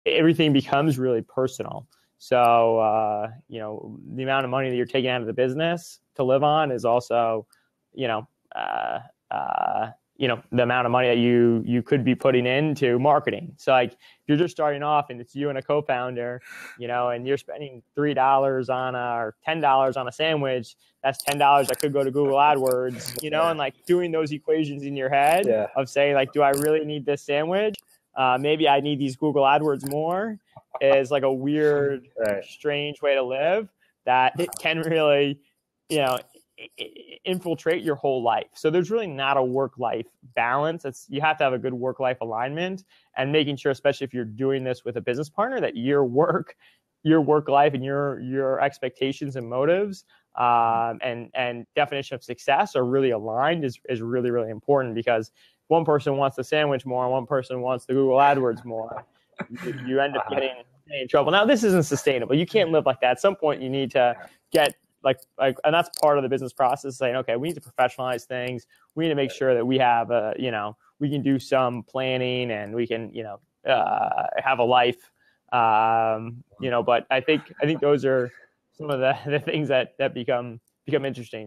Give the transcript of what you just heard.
everything becomes really personal. So, the amount of money that you're taking out of the business to live on is also, you know, uh, the amount of money that you could be putting into marketing. So like if you're just starting off and it's you and a co-founder, and you're spending $3 or $10 on a sandwich, that's $10 that could go to Google AdWords, and like doing those equations in your head of saying like, do I really need this sandwich? Maybe I need these Google AdWords more is like a weird, strange way to live that it can really, infiltrate your whole life. So there's really not a work-life balance. You have to have a good work-life alignment and making sure, especially if you're doing this with a business partner, that your work life and your expectations and motives and definition of success are really aligned is really, really important, because one person wants the sandwich more and one person wants the Google AdWords more. You end up getting in trouble. Now, this isn't sustainable. You can't live like that. At some point, you need to get and that's part of the business process, saying, okay, we need to professionalize things. We need to make sure that we have we can do some planning and we can, have a life. But I think those are some of the things that become interesting.